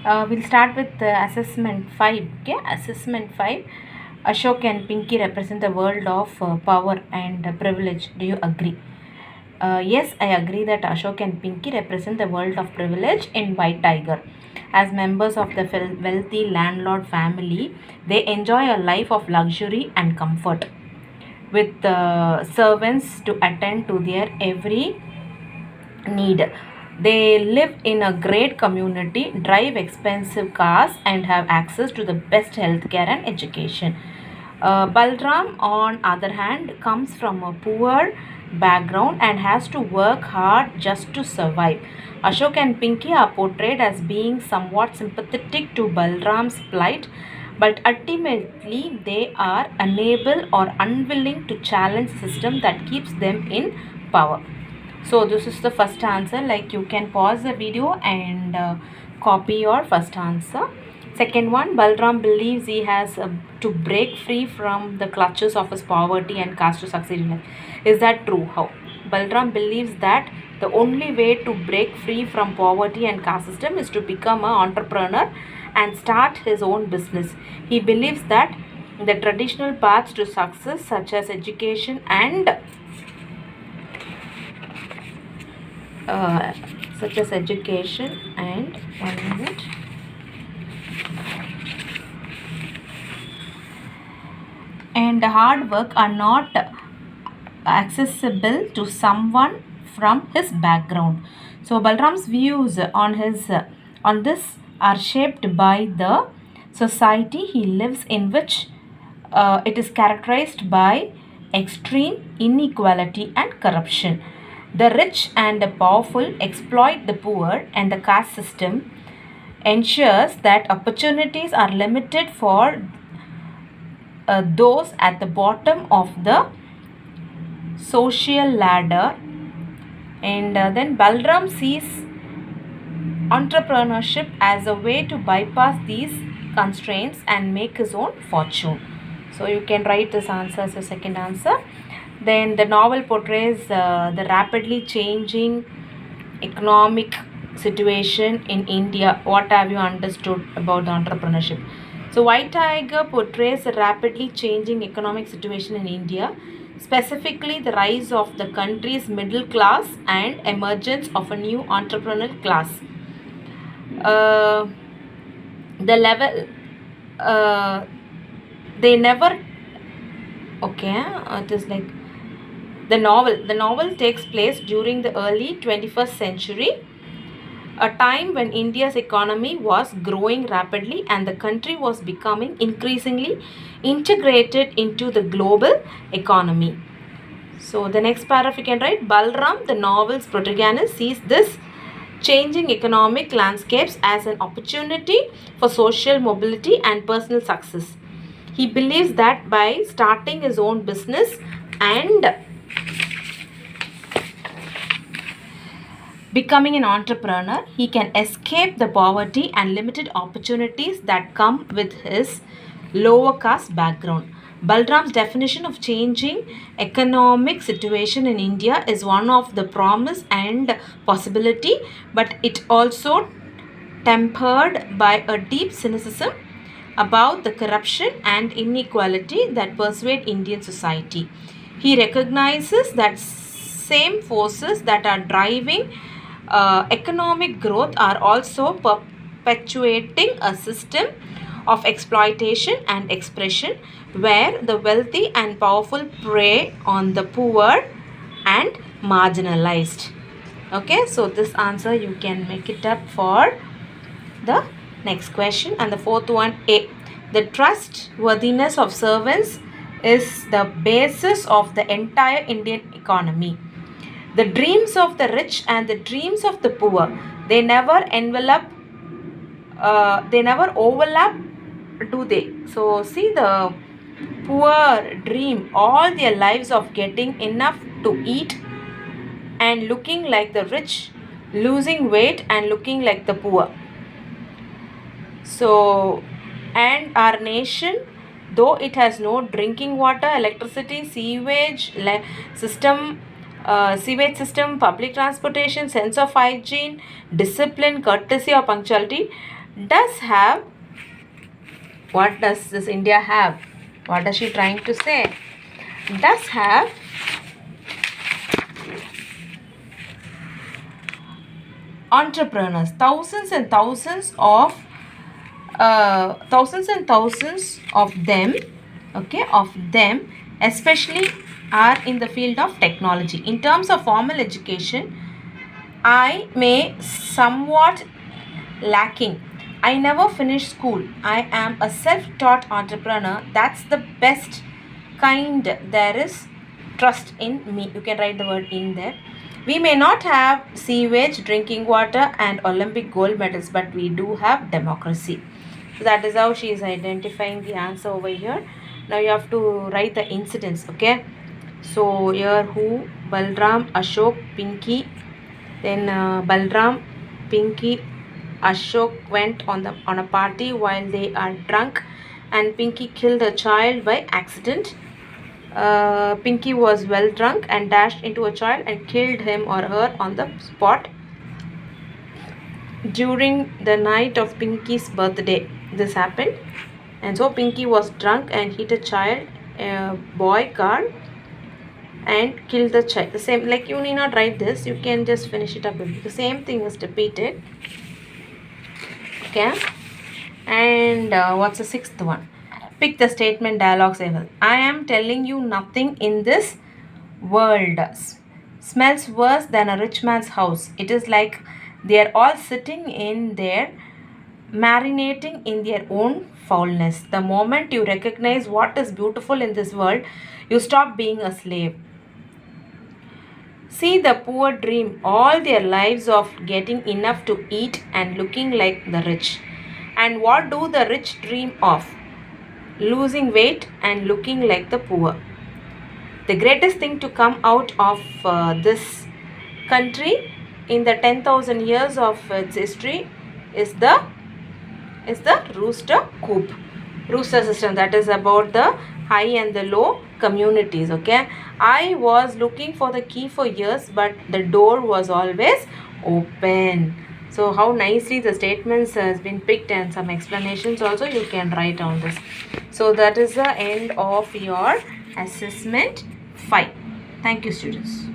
We'll start with assessment 5. Okay, assessment 5. Ashok and Pinky represent the world of power and privilege. Do you agree? Yes, I agree that Ashok and Pinky represent the world of privilege in White Tiger. As members of the wealthy landlord family, they enjoy a life of luxury and comfort with servants to attend to their every need. They live in a great community, drive expensive cars, and have access to the best healthcare and education. Balram, on other hand, comes from a poor background and has to work hard just to survive. Ashok and Pinky are portrayed as being somewhat sympathetic to Balram's plight, but ultimately they are unable or unwilling to challenge the system that keeps them in power. So this is the first answer. Like, you can pause the video and copy your first answer. Second one, Balram believes he has to break free from the clutches of his poverty and caste to succeed in life. Is that true? How? Balram believes that the only way to break free from poverty and caste system is to become an entrepreneur and start his own business. He believes that the traditional paths to success, such as education and uh, such as education and one minute and hard work are not accessible to someone from his background. So Balram's views on this are shaped by the society he lives in, which it is characterized by extreme inequality and corruption. The rich and the powerful exploit the poor, and the caste system ensures that opportunities are limited for those at the bottom of the social ladder. And then Balram sees entrepreneurship as a way to bypass these constraints and make his own fortune. So you can write this answer as your second answer. Then the novel portrays the rapidly changing economic situation in India. What have you understood about the entrepreneurship? So White Tiger portrays a rapidly changing economic situation in India, specifically the rise of the country's middle class and emergence of a new entrepreneurial class. The level they never okay it is like the novel takes place during the early 21st century, a time when India's economy was growing rapidly and the country was becoming increasingly integrated into the global economy. So the next paragraph you can write, Balram, the novel's protagonist, sees this changing economic landscapes as an opportunity for social mobility and personal success. He believes that by starting his own business and becoming an entrepreneur, he can escape the poverty and limited opportunities that come with his lower caste background. Balram's definition of changing economic situation in India is one of the promise and possibility, but it also tempered by a deep cynicism about the corruption and inequality that pervade Indian society. He recognizes that same forces that are driving economic growth are also perpetuating a system of exploitation and expression where the wealthy and powerful prey on the poor and marginalized. Okay, so this answer you can make it up for the next question. And the fourth one, A, the trustworthiness of servants is the basis of the entire Indian economy. The dreams of the rich and the dreams of the poor, they never overlap, do they? So see, the poor dream all their lives of getting enough to eat and looking like the rich, losing weight and looking like the poor. So, and our nation, though it has no drinking water, electricity, sewage system, public transportation, sense of hygiene, discipline, courtesy or punctuality, does have, what does this India have? What is she trying to say? Does have entrepreneurs, thousands and thousands of them, okay, of them especially are in the field of technology. In terms of formal education, I may somewhat lacking. I never finished school. I am a self-taught entrepreneur. That's the best kind. There is trust in me. You can write the word in there. We may not have sewage, drinking water, and Olympic gold medals, but we do have democracy. So that is how she is identifying the answer over here. Now you have to write the incidents, okay? So here who? Balram, Ashok, Pinky. Then Balram, Pinky, Ashok went on a party while they are drunk, and Pinky killed a child by accident. Pinky was well drunk and dashed into a child and killed him or her on the spot during the night of Pinky's birthday. This happened, and so Pinky was drunk and hit a child, a boy car, and killed the child. The same, like, you need not write this, you can just finish it up. The same thing is repeated, okay? And what's the sixth one? Pick the statement dialogue symbol. I am telling you, nothing in this world smells worse than a rich man's house. It is like they are all sitting in there, marinating in their own foulness. The moment you recognize what is beautiful in this world, you stop being a slave. See the poor dream all their lives of getting enough to eat and looking like the rich. And what do the rich dream of? Losing weight and looking like the poor. The greatest thing to come out of this country in the 10,000 years of its history is the rooster coop, rooster system. That is about the high and the low communities, okay? I was looking for the key for years, but the door was always open. So how nicely the statements has been picked, and some explanations also you can write on this. So that is the end of your assessment 5. Thank you, students.